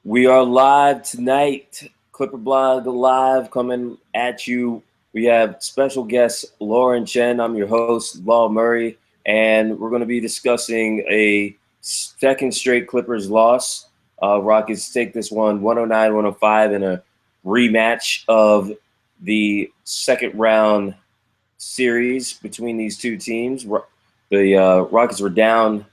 We are live tonight. ClipperBlog live coming at you. We have special guest Lauren Chen. I'm your host, Law Murray, and we're going to be discussing a second straight Clippers loss. Rockets take this one 109-105 in a rematch of the second round series between these two teams. The Rockets were down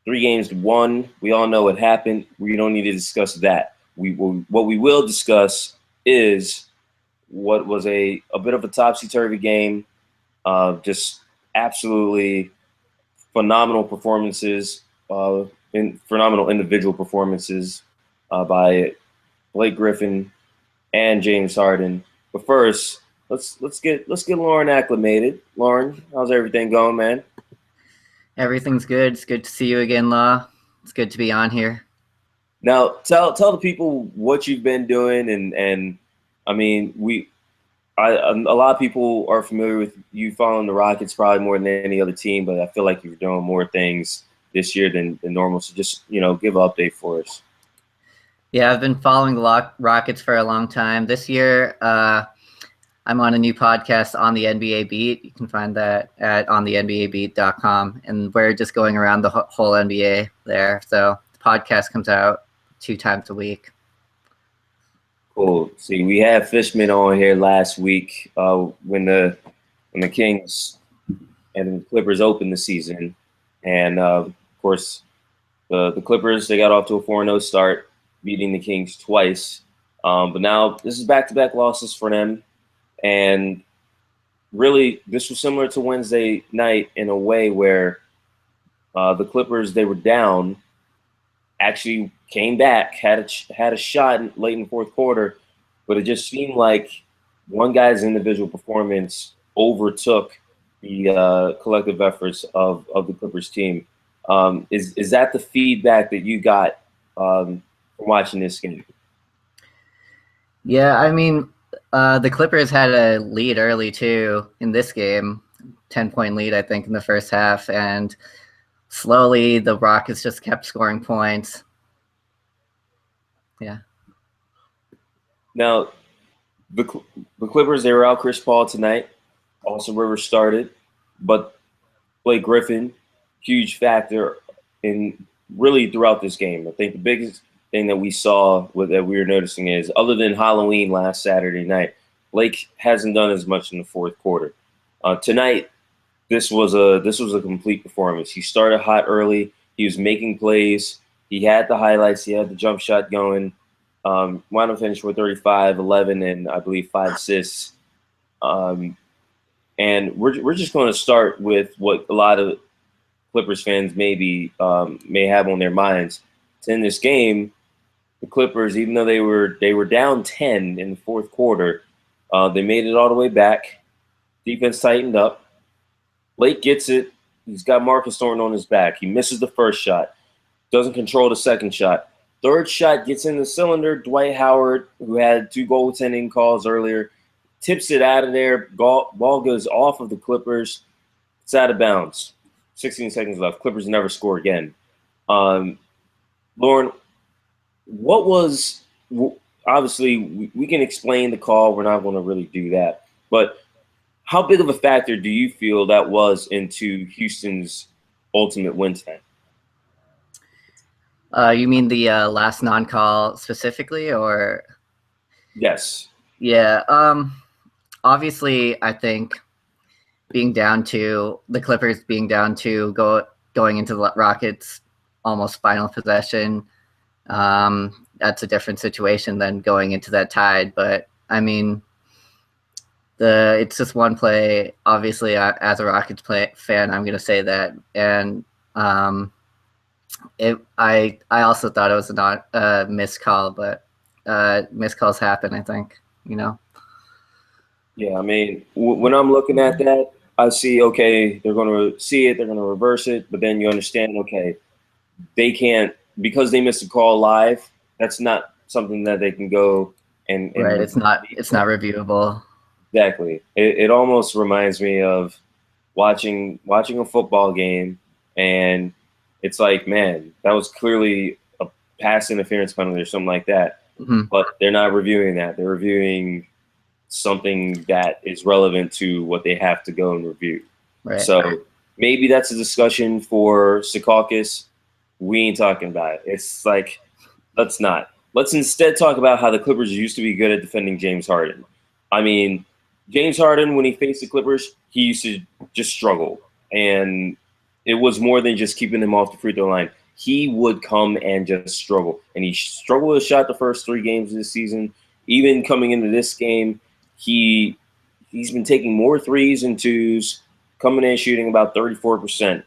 3-1. We all know what happened. We don't need to discuss that. What we will discuss is what was a bit of a topsy-turvy game. Just absolutely phenomenal performances, phenomenal individual performances by Blake Griffin and James Harden. But first, let's get Lauren acclimated. Lauren, how's everything going, man? Everything's good. It's good to see you again, Law. It's good to be on here. Now, tell the people what you've been doing, and I mean, a lot of people are familiar with you following the Rockets probably more than any other team, but I feel like you're doing more things this year than normal. So just give an update for us. Yeah, I've been following the Rockets for a long time. This year, I'm on a new podcast on the NBA Beat. You can find that at onthenbabeat.com. And we're just going around the whole NBA there. So the podcast comes out 2 times a week. Cool. See, we had Fishman on here last week when the Kings and the Clippers opened the season. And, of course, the Clippers, they got off to a 4-0 start, beating the Kings twice. But now this is back-to-back losses for them. And really, this was similar to Wednesday night in a way where the Clippers, they were down, actually came back, had a shot late in the fourth quarter, but it just seemed like one guy's individual performance overtook the collective efforts of the Clippers team. Is that the feedback that you got from watching this game? Yeah, I mean, the Clippers had a lead early, too, in this game. 10-point lead, I think, in the first half. And slowly, the Rockets just kept scoring points. Yeah. Now, the Clippers, they were out Chris Paul tonight. Austin Rivers started. But Blake Griffin, huge factor in really throughout this game. I think the biggest thing that we saw that we were noticing is, other than Halloween last Saturday night, Blake hasn't done as much in the fourth quarter. Tonight, this was a complete performance. He started hot early. He was making plays. He had the highlights. He had the jump shot going. Wound up finishing with 35, 11, and I believe 5 assists. And we're just going to start with what a lot of Clippers fans may have on their minds. In this game, the Clippers, even though they were down 10 in the fourth quarter, they made it all the way back. Defense tightened up. Blake gets it. He's got Marcus Thornton on his back. He misses the first shot. Doesn't control the second shot. Third shot gets in the cylinder. Dwight Howard, who had 2 goaltending calls earlier, tips it out of there. Ball goes off of the Clippers. It's out of bounds. 16 seconds left. Clippers never score again. Lauren, what was – obviously, we can explain the call. We're not going to really do that. But how big of a factor do you feel that was into Houston's ultimate win tonight? You mean the last non-call specifically, or? Yes. Yeah. Obviously, I think the Clippers being down 2, going into the Rockets' almost final possession, that's a different situation than going into that tied. But I mean, it's just one play. Obviously, as a Rockets fan, I'm going to say that, and I also thought it was not a missed call, but missed calls happen, I think, Yeah, I mean, when I'm looking at that, I see, okay, they're going to see it, they're going to reverse it, but then you understand, okay, they can't, because they missed a call live, that's not something that they can go and right, it's not reviewable. Exactly. It almost reminds me of watching a football game, and it's like, man, that was clearly pass interference penalty or something like that. Mm-hmm. But they're not reviewing that. They're reviewing something that is relevant to what they have to go and review. Right. So maybe that's a discussion for Secaucus. We ain't talking about it. It's like, let's not. Let's instead talk about how the Clippers used to be good at defending James Harden. I mean, James Harden, when he faced the Clippers, he used to just struggle. And it was more than just keeping him off the free throw line. He would come and just struggle. And he struggled with a shot the first 3 games of the season. Even coming into this game, he's been taking more 3s and 2s, coming in shooting about 34%.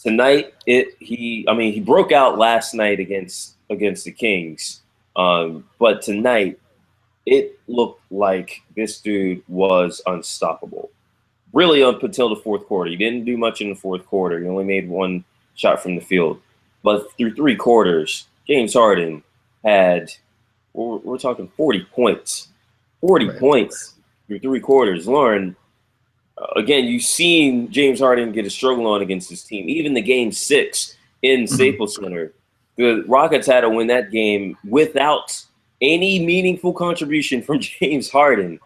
Tonight, he broke out last night against the Kings, but tonight it looked like this dude was unstoppable. Really up until the fourth quarter. He didn't do much in the fourth quarter. He only made 1 shot from the field. But through 3 quarters, James Harden had, we're talking 40 points. 40 points through 3 quarters. Lauren, again, you've seen James Harden get a struggle on against his team. Even the game 6 in Staples Center, the Rockets had to win that game without any meaningful contribution from James Harden.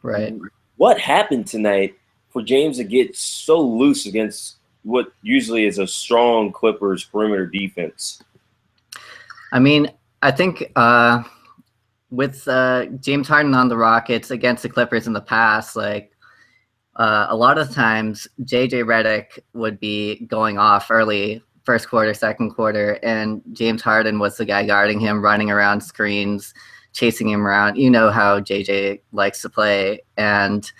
Right. What happened tonight for James to get so loose against what usually is a strong Clippers perimeter defense? I mean, I think with James Harden on the Rockets against the Clippers in the past, like, a lot of times JJ Redick would be going off early, first quarter, second quarter, and James Harden was the guy guarding him, running around screens, chasing him around. You know how JJ likes to play. And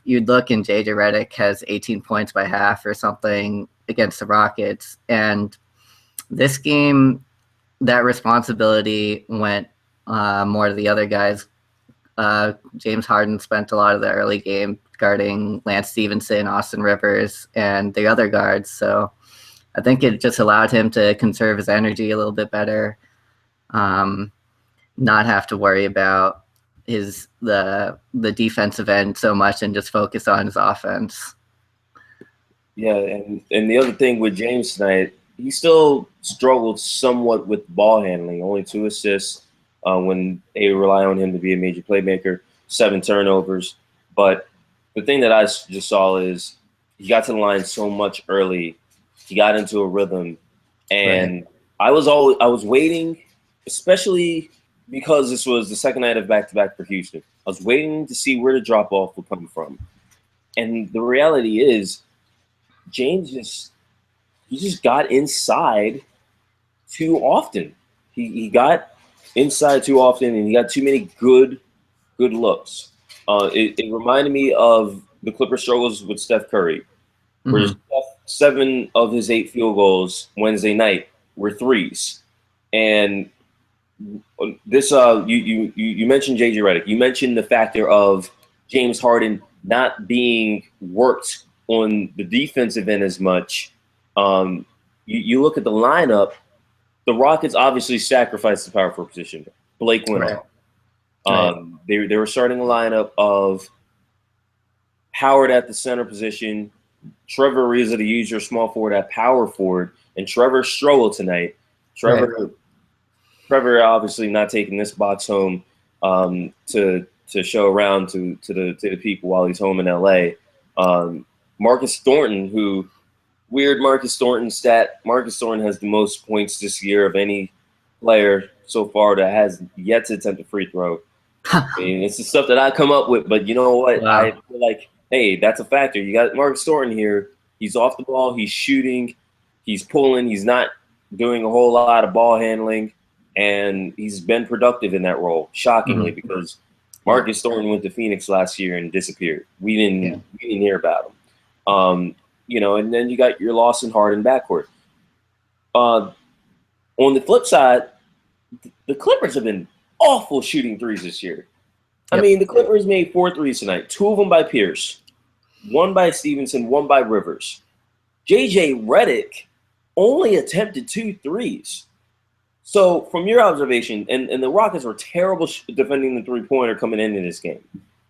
you'd look and JJ Redick has 18 points by half or something against the Rockets. And this game, that responsibility went more to the other guys. James Harden spent a lot of the early game guarding Lance Stevenson, Austin Rivers, and the other guards. So I think it just allowed him to conserve his energy a little bit better, not have to worry about the defensive end so much and just focus on his offense. Yeah, and the other thing with James tonight, he still struggled somewhat with ball handling. Only 2 assists when they rely on him to be a major playmaker, 7 turnovers. But the thing that I just saw is he got to the line so much early. He got into a rhythm, and I was waiting, especially because this was the second night of back-to-back for Houston. I was waiting to see where the drop-off would come from. And the reality is James just got inside too often. He got inside too often, and he got too many good looks. It reminded me of the Clippers' struggles with Steph Curry, where 7 of his 8 field goals Wednesday night were 3s. And this, you mentioned JJ Redick. You mentioned the factor of James Harden not being worked on the defensive end as much. You look at the lineup. The Rockets obviously sacrificed the power forward position. Blake went on. They were starting a lineup of Howard at the center position, Trevor Ariza, the usual small forward, at power forward, and Trevor struggled tonight. Trevor obviously not taking this box home to show around to the people while he's home in LA. Marcus Thornton, who weird Marcus Thornton stat. Marcus Thornton has the most points this year of any player so far that has yet to attempt a free throw. I mean, it's the stuff that I come up with, but you know what? Wow. I feel like, hey, that's a factor. You got Marcus Thornton here. He's off the ball. He's shooting. He's pulling. He's not doing a whole lot of ball handling, and he's been productive in that role, shockingly, because Marcus Thornton went to Phoenix last year and disappeared. We didn't hear about him. And then you got your Lawson Harden backcourt. On the flip side, the Clippers have been awful shooting 3s this year. I mean, the Clippers made 4 3s tonight, 2 of them by Pierce, 1 by Stevenson, 1 by Rivers. JJ Redick only attempted 2 3s. So from your observation, and the Rockets were terrible defending the 3-pointer coming into this game.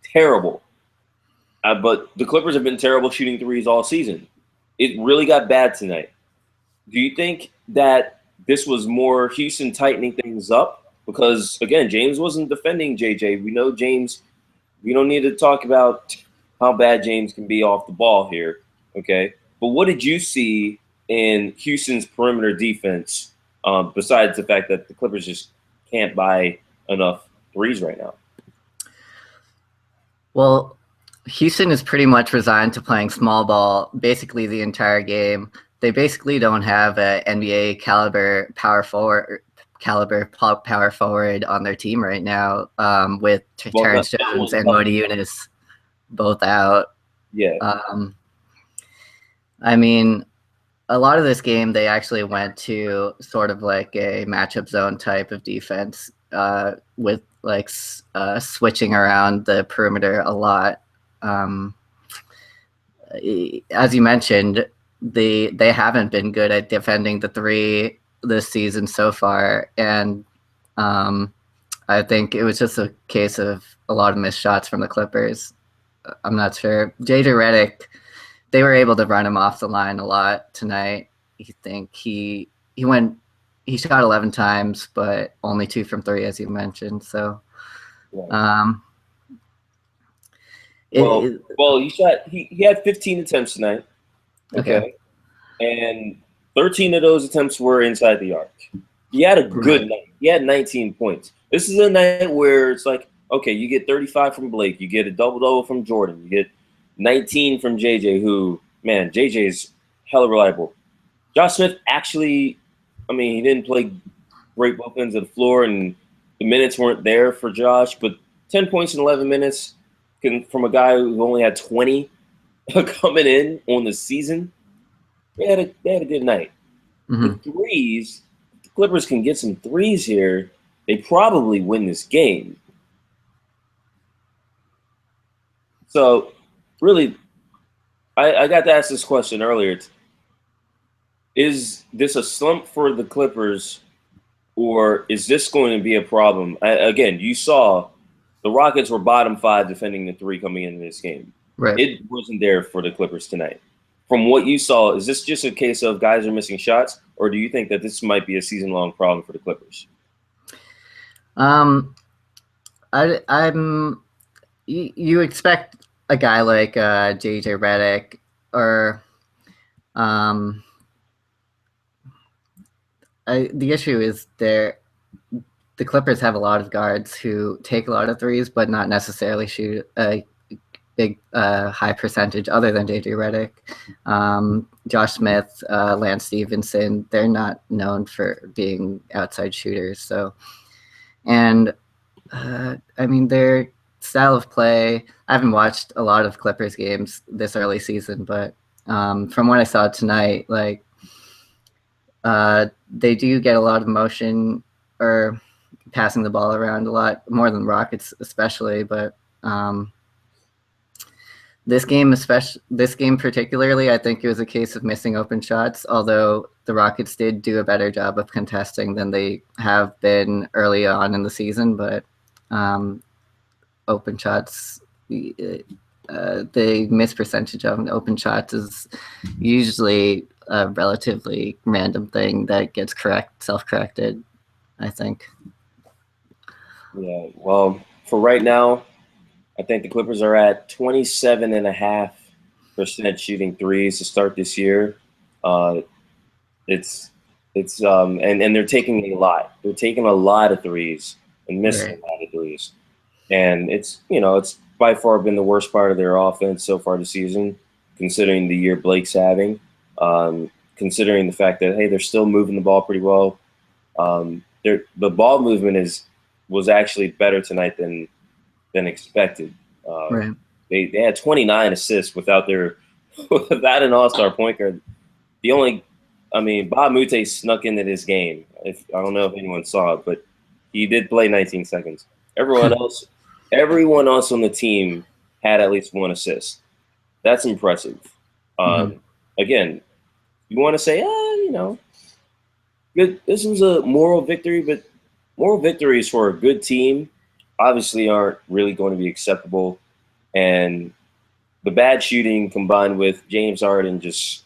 Terrible. But the Clippers have been terrible shooting 3s all season. It really got bad tonight. Do you think that this was more Houston tightening things up because, again, James wasn't defending JJ. We know James. We don't need to talk about how bad James can be off the ball here, okay? But what did you see in Houston's perimeter defense besides the fact that the Clippers just can't buy enough threes right now? Well, Houston is pretty much resigned to playing small ball basically the entire game. They basically don't have an NBA caliber power forward on their team right now, with Terrence Jones and Modi Eunice both out. Yeah. I mean, a lot of this game, they actually went to sort of like a matchup zone type of defense, with like switching around the perimeter a lot. As you mentioned, they haven't been good at defending the three this season so far, and I think it was just a case of a lot of missed shots from the Clippers. I'm not sure. JJ Redick, they were able to run him off the line a lot tonight. I think he shot 11 times, but only 2 from 3, as you mentioned. So, he had 15 attempts tonight. Okay. And 13 of those attempts were inside the arc. He had a good night. He had 19 points. This is a night where it's like, okay, you get 35 from Blake, you get a double-double from Jordan, you get 19 from JJ, who, man, JJ is hella reliable. Josh Smith actually, I mean, he didn't play great both ends of the floor, and the minutes weren't there for Josh, but 10 points in 11 minutes from a guy who only had 20 coming in on the season, they had a good night. The threes, the Clippers can get some threes here, they probably win this game. So, really, I got to ask this question earlier. Is this a slump for the Clippers, or is this going to be a problem? Again, you saw the Rockets were bottom 5 defending the three coming into this game. Right. It wasn't there for the Clippers tonight. From what you saw, is this just a case of guys are missing shots, or do you think that this might be a season-long problem for the Clippers? You expect a guy like JJ Redick or the issue is the Clippers have a lot of guards who take a lot of threes, but not necessarily shoot a big high percentage other than JJ Redick. Josh Smith, Lance Stevenson, they're not known for being outside shooters. So, and I mean, their style of play, I haven't watched a lot of Clippers games this early season, but from what I saw tonight, like they do get a lot of motion or passing the ball around a lot more than Rockets, especially. But this game particularly, I think it was a case of missing open shots. Although the Rockets did do a better job of contesting than they have been early on in the season, but open shots, the miss percentage of open shots is usually a relatively random thing that gets self-corrected, I think. Yeah, well, for right now, I think the Clippers are at 27.5% shooting threes to start this year. And they're taking a lot. They're taking a lot of threes and missing a lot of threes. And it's by far been the worst part of their offense so far this season, considering the year Blake's having, considering the fact that, hey, they're still moving the ball pretty well. The ball movement was actually better tonight than expected. They had 29 assists without an all-star point guard. Bob Moute snuck into this game. I don't know if anyone saw it, but he did play 19 seconds. Everyone else on the team had at least one assist. That's impressive. Again, you want to say, good. This was a moral victory, but moral victories for a good team obviously aren't really going to be acceptable. And the bad shooting combined with James Harden just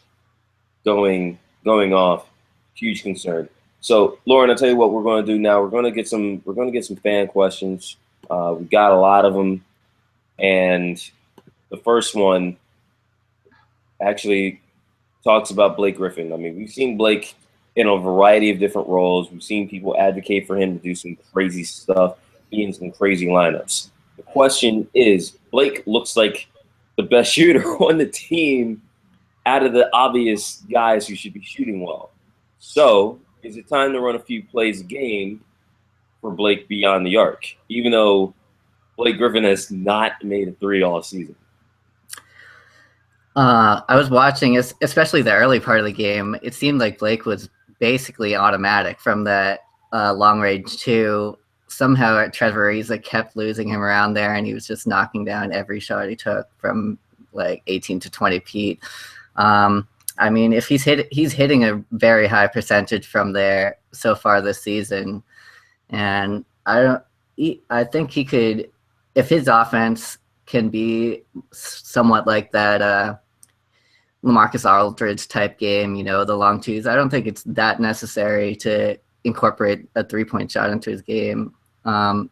going off, huge concern. So, Lauren, I'll tell you what we're going to do now. We're going to get some fan questions. We got a lot of them, and the first one actually talks about Blake Griffin. I mean, we've seen Blake in a variety of different roles. We've seen people advocate for him to do some crazy stuff, be in some crazy lineups. The question is, Blake looks like the best shooter on the team out of the obvious guys who should be shooting well. So, is it time to run a few plays a game for Blake beyond the arc, even though Blake Griffin has not made a three all season? I was watching, especially the early part of the game. It seemed like Blake was basically automatic from that long range two. Somehow Trevor Ariza kept losing him around there, and he was just knocking down every shot he took from like 18 to 20 feet. I mean, if he's hitting a very high percentage from there so far this season, and I think he could, if his offense can be somewhat like that LaMarcus Aldridge type game, you know, the long twos. I don't think it's that necessary to incorporate a 3-point shot into his game. I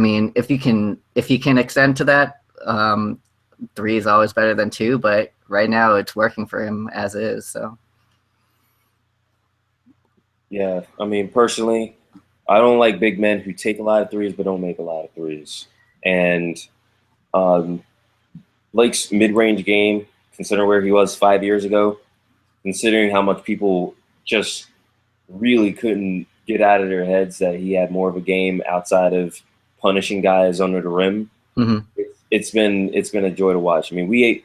mean, if he can extend to that, 3 is always better than 2. But right now, it's working for him as is. So. Yeah, I mean, personally, I don't like big men who take a lot of threes but don't make a lot of threes. And Blake's mid-range game, considering where he was 5 years ago, considering how much people just really couldn't get out of their heads that he had more of a game outside of punishing guys under the rim. Mm-hmm. It's been a joy to watch. I mean, we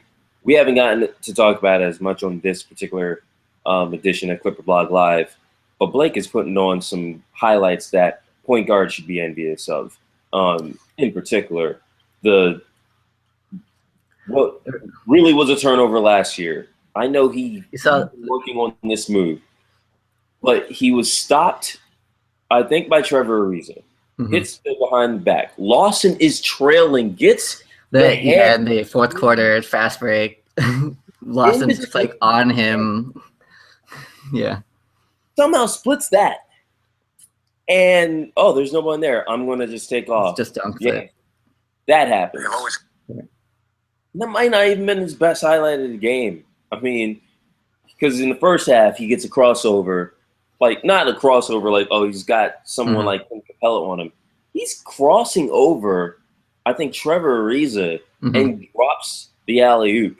haven't gotten to talk about it as much on this particular edition of ClipperBlog Live, but Blake is putting on some highlights that point guard should be envious of. In particular, what really was a turnover last year. I know he was working on this move, but he was stopped, I think, by Trevor Ariza. Mm-hmm. Hits behind the back. Lawson is trailing, gets in the fourth quarter fast break. Lawson's just like on him. Yeah. Somehow splits that. And, there's no one there. I'm going to just take off. Just dunks it. That happens. That might not even been his best highlight of the game. I mean, because in the first half, he gets a crossover. Like, not a crossover like, he's got someone like Clint Capella on him. He's crossing over, I think, Trevor Ariza and drops the alley-oop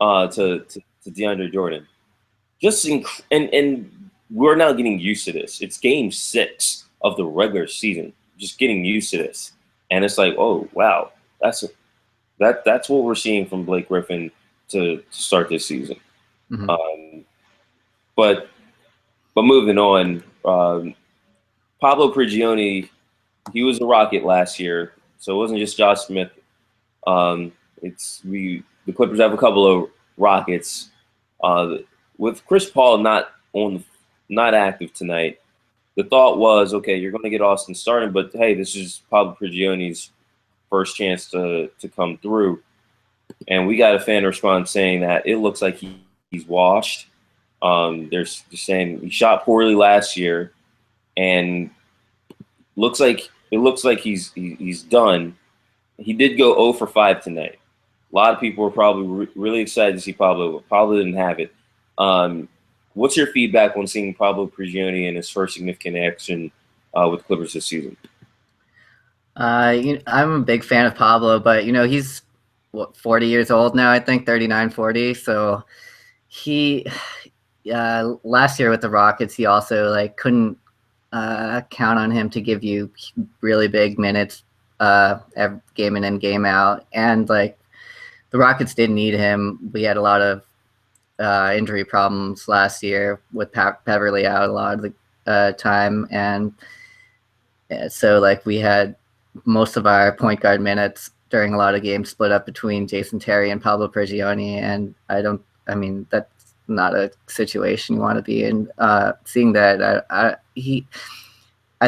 to DeAndre Jordan. And we're now getting used to this. It's game 6 of the regular season. Just getting used to this. And it's like, oh, wow, that's what we're seeing from Blake Griffin to start this season. Mm-hmm. But moving on, Pablo Prigioni, he was a Rocket last year, so it wasn't just Josh Smith. The Clippers have a couple of Rockets. With Chris Paul not active tonight, the thought was, okay, you're going to get Austin starting, but hey, this is Pablo Prigioni's first chance to come through. And we got a fan response saying that it looks like he's washed. They're saying he shot poorly last year, and it looks like he's done. He did go 0 for 5 tonight. A lot of people were probably really excited to see Pablo, but Pablo didn't have it. What's your feedback on seeing Pablo Prigioni in his first significant action with Clippers this season? I'm a big fan of Pablo, but he's 40 years old now, I think 39, 40. So he last year with the Rockets, he also couldn't count on him to give you really big minutes every game in and game out. And the Rockets didn't need him. We had a lot of injury problems last year with Beverly out a lot of the time. And so we had most of our point guard minutes during a lot of games split up between Jason Terry and Pablo Prigioni. And that's not a situation you want to be in. Seeing that, I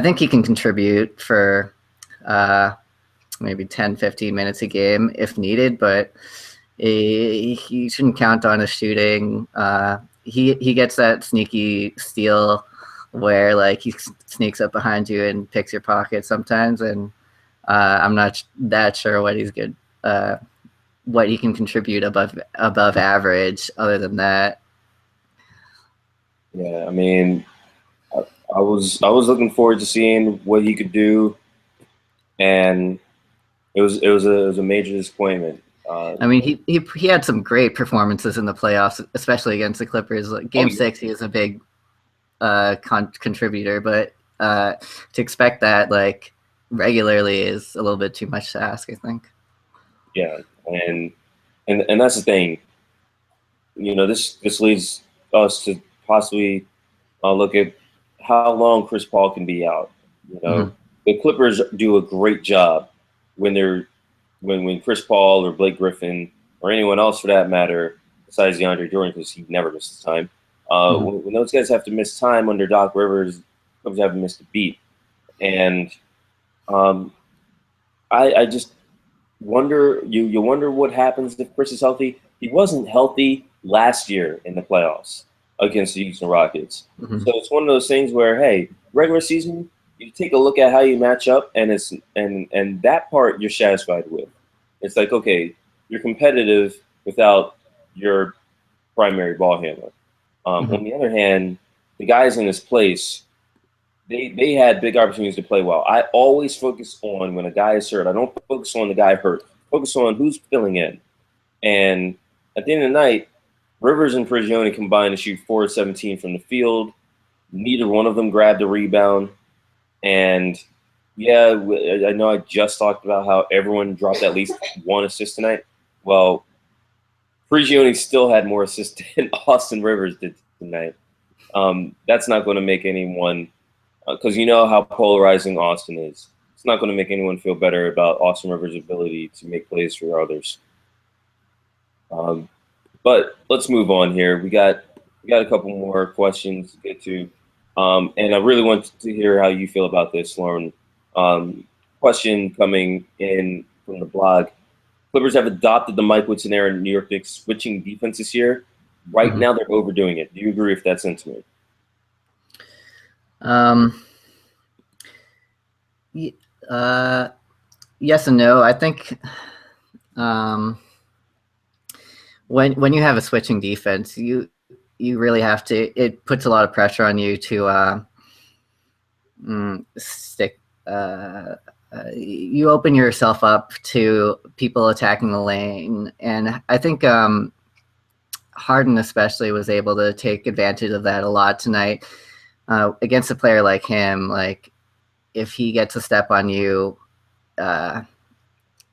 think he can contribute for maybe 10, 15 minutes a game if needed, but he shouldn't count on his shooting. He gets that sneaky steal where like he sneaks up behind you and picks your pocket sometimes, and I'm not that sure what he's good, what he can contribute above average. Other than that, Yeah, I mean, I was looking forward to seeing what he could do, and it was a major disappointment. I mean, he had some great performances in the playoffs, especially against the Clippers. Like, Oh Game yeah, 6, he was a big contributor, but to expect that like regularly is a little bit too much to ask, I think. yeah, and that's the thing. This leads us to possibly look at how long Chris Paul can be out. You know, Mm-hmm. the Clippers do a great job when they're when Chris Paul or Blake Griffin or anyone else for that matter, besides DeAndre Jordan because he never misses time. Mm-hmm. When those guys have to miss time under Doc Rivers, Clippers have to miss the beat, and um, I just wonder you wonder what happens if Chris is healthy. He wasn't healthy last year in the playoffs against the Houston Rockets. Mm-hmm. So it's one of those things where, hey, regular season, you take a look at how you match up, and and that part you're satisfied with. It's like, okay, you're competitive without your primary ball handler. Mm-hmm. On the other hand, the guys in this place, they had big opportunities to play well. I always focus on when a guy is hurt. I don't focus on the guy hurt. Focus on who's filling in. And at the end of the night, Rivers and Prigioni combined to shoot 4 of 17 from the field. Neither one of them grabbed a rebound. And yeah, I know I just talked about how everyone dropped at least one assist tonight. Well, Prigioni still had more assists than Austin Rivers did tonight. That's not going to make anyone, because you know how polarizing Austin is. It's not going to make anyone feel better about Austin Rivers' ability to make plays for others. But let's move on here. We got a couple more questions to get to, and I really want to hear how you feel about this, Lauren. Um, Question coming in from the blog: Clippers have adopted the Mike Woodson era in New York Knicks switching defense this year. Right Mm-hmm. now, they're overdoing it. Do you agree with that sentiment? Um, yes and no. I think um, when you have a switching defense, you really have to. It puts a lot of pressure on you to stick. You open yourself up to people attacking the lane, and I think Harden especially was able to take advantage of that a lot tonight against a player like him. Like if he gets a step on you,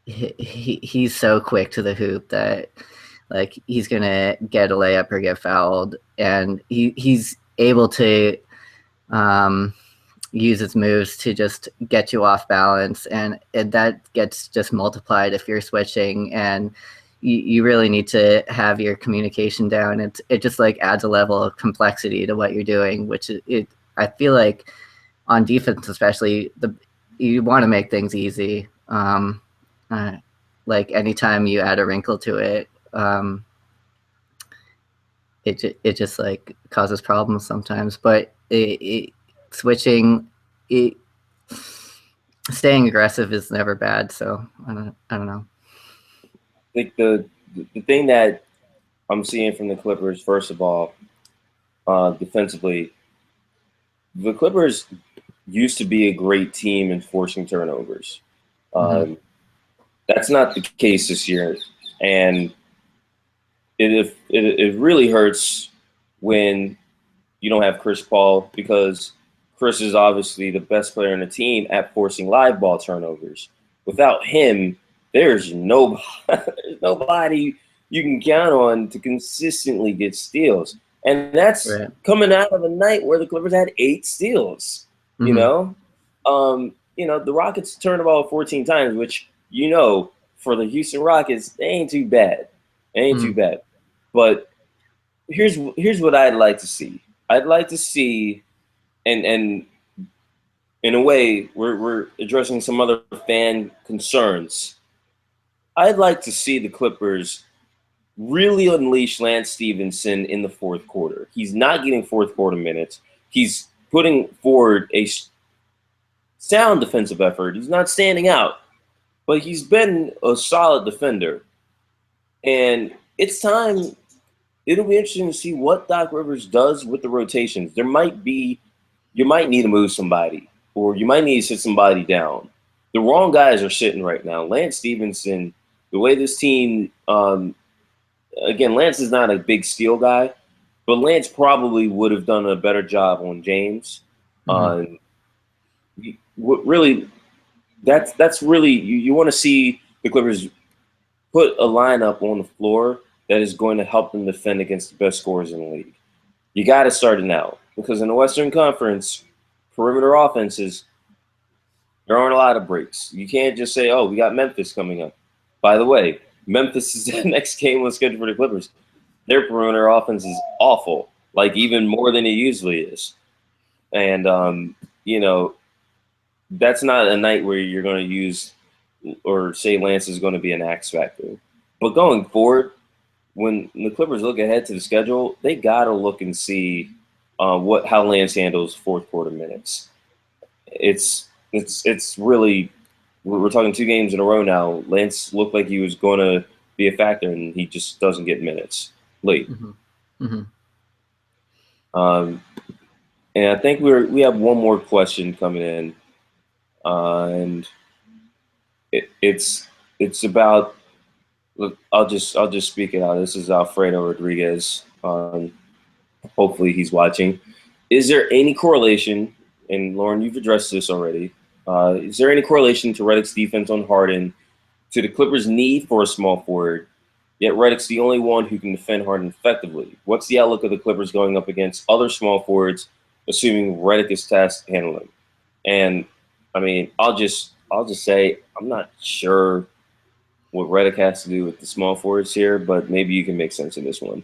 he's so quick to the hoop that like he's gonna get a layup or get fouled, and he's able to use his moves to just get you off balance, and that gets just multiplied if you're switching, and you really need to have your communication down. It just like adds a level of complexity to what you're doing, which I feel like on defense especially you want to make things easy. Like anytime you add a wrinkle to it, it just like causes problems sometimes. But switching, it, staying aggressive is never bad. So I don't know. I think the thing that I'm seeing from the Clippers, first of all, defensively, the Clippers used to be a great team in forcing turnovers. Mm-hmm. That's not the case this year, and it really hurts when you don't have Chris Paul, because Chris is obviously the best player on the team at forcing live ball turnovers. Without him, there's nobody, there's nobody you can count on to consistently get steals. And that's Right. coming out of a night where the Clippers had 8 steals. Mm-hmm. The Rockets turned the ball 14 times, which for the Houston Rockets, they ain't too bad. They ain't Mm-hmm. too bad. But here's what I'd like to see. I'd like to see, and in a way, we're addressing some other fan concerns. I'd like to see the Clippers really unleash Lance Stevenson in the fourth quarter. He's not getting fourth quarter minutes. He's putting forward a sound defensive effort. He's not standing out, but he's been a solid defender. And it's time. It'll be interesting to see what Doc Rivers does with the rotations. You might need to move somebody, or you might need to sit somebody down. The wrong guys are sitting right now. Lance Stevenson, the way this team, again, Lance is not a big steal guy, but Lance probably would have done a better job on James. Really, that's really you want to see the Clippers put a lineup on the floor that is going to help them defend against the best scorers in the league. You got to start it now, because in the Western Conference, perimeter offenses, there aren't a lot of breaks. You can't just say, "Oh, we got Memphis coming up." By the way, Memphis is the next game on schedule for the Clippers. Their perimeter offense is awful, like even more than it usually is. And that's not a night where you're going to use or say Lance is going to be an X factor. But going forward, when the Clippers look ahead to the schedule, they got to look and see how Lance handles fourth quarter minutes. It's really, we're talking 2 games in a row now. Lance looked like he was going to be a factor, and he just doesn't get minutes late. And I think we have one more question coming in, and it's about. I'll just speak it out. This is Alfredo Rodriguez. Hopefully he's watching. Is there any correlation? And Lauren, you've addressed this already. Is there any correlation to Redick's defense on Harden to the Clippers' need for a small forward? Yet Redick's the only one who can defend Harden effectively. What's the outlook of the Clippers going up against other small forwards, assuming Redick is tasked handling them? And I mean, I'll just say I'm not sure what Redick has to do with the small forwards here, but maybe you can make sense of this one.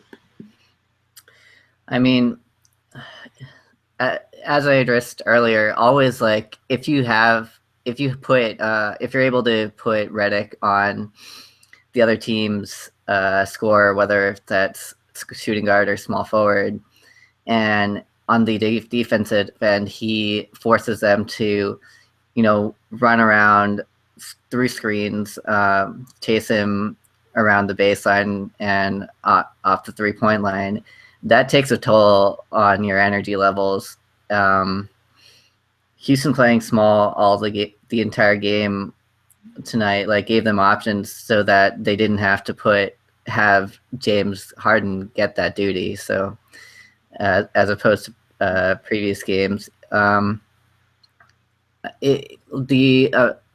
I mean, as I addressed earlier, always like if you're able to put Redick on the other team's score, whether that's shooting guard or small forward, and on the defensive end, he forces them to, run around through screens, chase him around the baseline and off the 3-point line. That takes a toll on your energy levels. Houston playing small all the entire game tonight, like, gave them options so that they didn't have to have James Harden get that duty. So as opposed to previous games,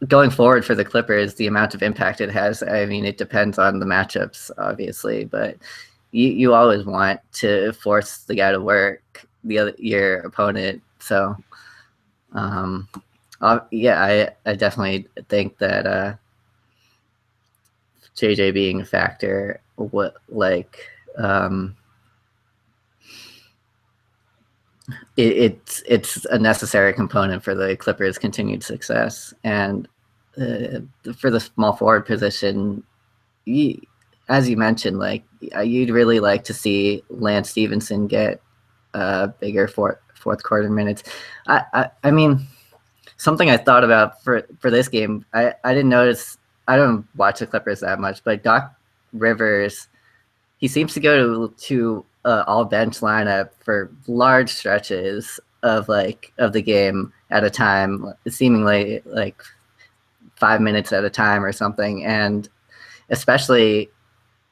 going forward for the Clippers, the amount of impact it has, I mean, it depends on the matchups, obviously, but you always want to force the guy to work your opponent. So, I definitely think that JJ being a factor, it's a necessary component for the Clippers' continued success. And for the small forward position, as you mentioned, you'd really like to see Lance Stevenson get bigger fourth quarter minutes. I mean, something I thought about for this game, I didn't notice. I don't watch the Clippers that much, but Doc Rivers, he seems to go to all bench lineup for large stretches of the game at a time, seemingly like 5 minutes at a time or something. And especially,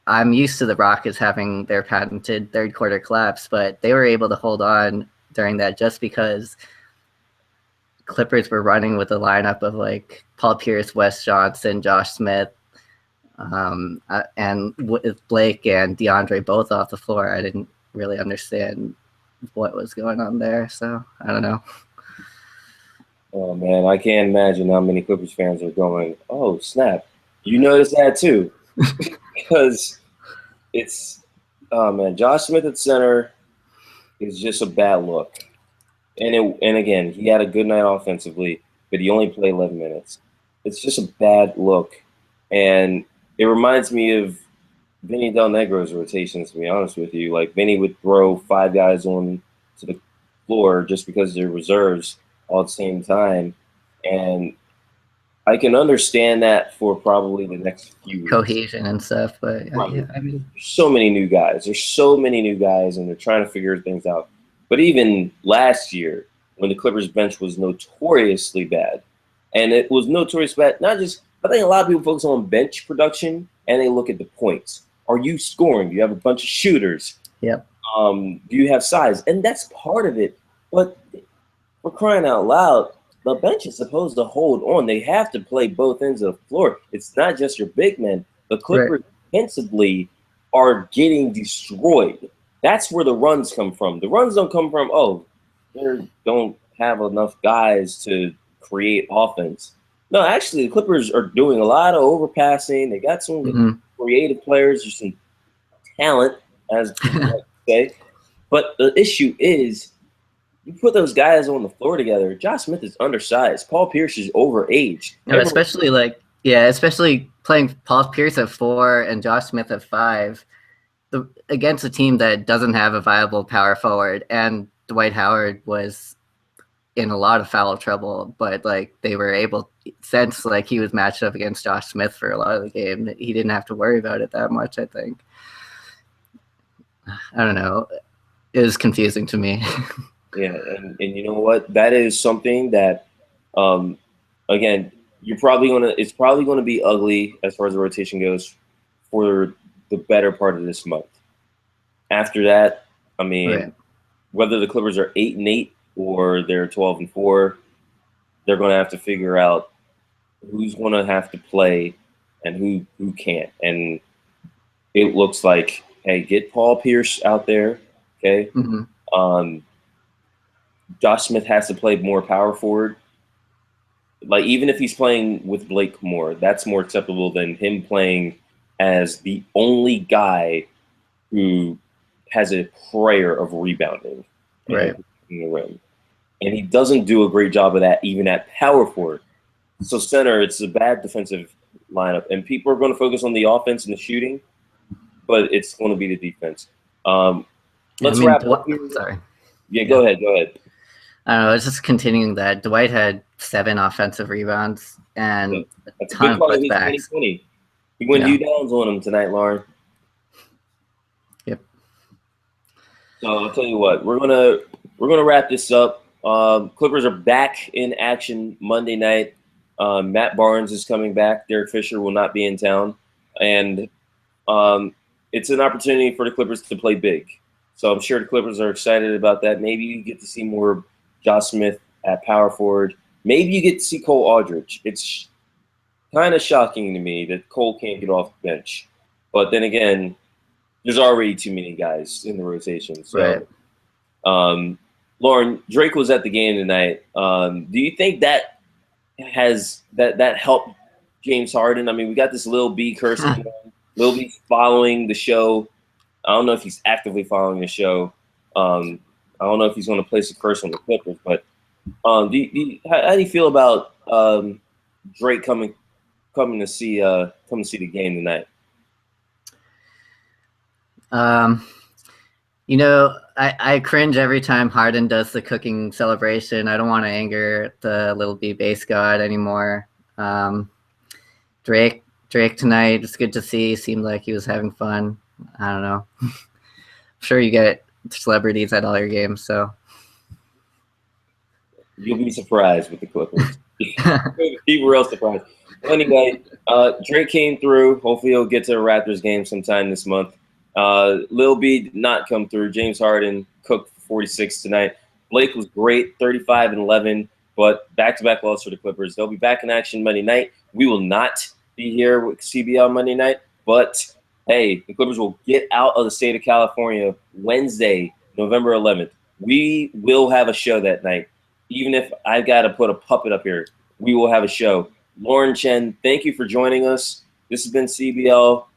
I'm used to the Rockets having their patented third quarter collapse, but they were able to hold on during that just because Clippers were running with a lineup of Paul Pierce, Wes Johnson, Josh Smith, and with Blake and DeAndre both off the floor. I didn't really understand what was going on there, so I don't know. Oh man, I can't imagine how many Clippers fans are going, "Oh snap!" You notice that too, because oh man, Josh Smith at center is just a bad look. And again, he had a good night offensively, but he only played 11 minutes. It's just a bad look, and it reminds me of Vinny Del Negro's rotations. To be honest with you, Vinny would throw 5 guys on to the floor just because they're reserves all at the same time. And I can understand that for probably the next few weeks. Cohesion and stuff, but Right. yeah, I mean, There's so many new guys. There's so many new guys, and they're trying to figure things out. But even last year, when the Clippers bench was notoriously bad, and it was notoriously bad, not just, I think a lot of people focus on bench production and they look at the points. Are you scoring? Do you have a bunch of shooters? yep. Do you have size? And that's part of it. But for crying out loud, the bench is supposed to hold on. They have to play both ends of the floor. It's not just your big men. The Clippers defensively are getting destroyed. That's where the runs come from. The runs don't come from, oh, they don't have enough guys to create offense. No, actually, the Clippers are doing a lot of overpassing. They got some creative players, there's some talent, as people like to say. But the issue is, you put those guys on the floor together. Josh Smith is undersized. Paul Pierce is overaged. No, especially playing Paul Pierce at 4 and Josh Smith at 5, against a team that doesn't have a viable power forward. And Dwight Howard was in a lot of foul trouble, but like they were able, since like he was matched up against Josh Smith for a lot of the game, he didn't have to worry about it that much. I think. I don't know. It was confusing to me. Yeah, and you know what? That is something that, again, it's probably gonna be ugly as far as the rotation goes for the better part of this month. After that, I mean, whether the Clippers are 8-8 or they're 12-4, they're gonna have to figure out who's gonna have to play and who can't. And it looks like, hey, get Paul Pierce out there, okay? Josh Smith has to play more power forward. Like, even if he's playing with Blake more, that's more acceptable than him playing as the only guy who has a prayer of rebounding in the rim. And he doesn't do a great job of that even at power forward. So center, it's a bad defensive lineup. And people are going to focus on the offense and the shooting, but it's going to be the defense. Let's wrap up here. Sorry. Yeah, go ahead. I don't know. It's just continuing that. Dwight had 7 offensive rebounds and a ton of putbacks. He went you downs on him tonight, Lauren. Yep. So I'll tell you what, we're gonna wrap this up. Clippers are back in action Monday night. Matt Barnes is coming back. Derek Fisher will not be in town, and it's an opportunity for the Clippers to play big. So I'm sure the Clippers are excited about that. Maybe you get to see more Josh Smith at power forward. Maybe you get to see Cole Aldridge. It's kind of shocking to me that Cole can't get off the bench. But then again, there's already too many guys in the rotation. So, Lauren, Drake was at the game tonight. Do you think that that helped James Harden? I mean, we got this Lil B curse going on. Lil B following the show. I don't know if he's actively following the show. I don't know if he's going to place a curse on the Clippers, but how do you feel about Drake coming to see the game tonight? You know, I cringe every time Harden does the cooking celebration. I don't want to anger the Little B base god anymore. Drake tonight, it's good to see. Seemed like he was having fun. I don't know. I'm sure you get celebrities at all your games, so you'll be surprised with the Clippers. Be real surprised. Well, anyway, Drake came through. Hopefully he'll get to a Raptors game sometime this month. Lil B did not come through. James Harden cooked for 46 tonight. Blake was great, 35 and 11, but back-to-back loss for the Clippers. They'll be back in action Monday night. We will not be here with CBL Monday night, but hey, the Clippers will get out of the state of California Wednesday, November 11th. We will have a show that night. Even if I've got to put a puppet up here, we will have a show. Lauren Chen, thank you for joining us. This has been CBL,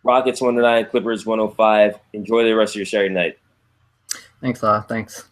Rockets 109, Clippers 105. Enjoy the rest of your Saturday night. Thanks, Law. Thanks.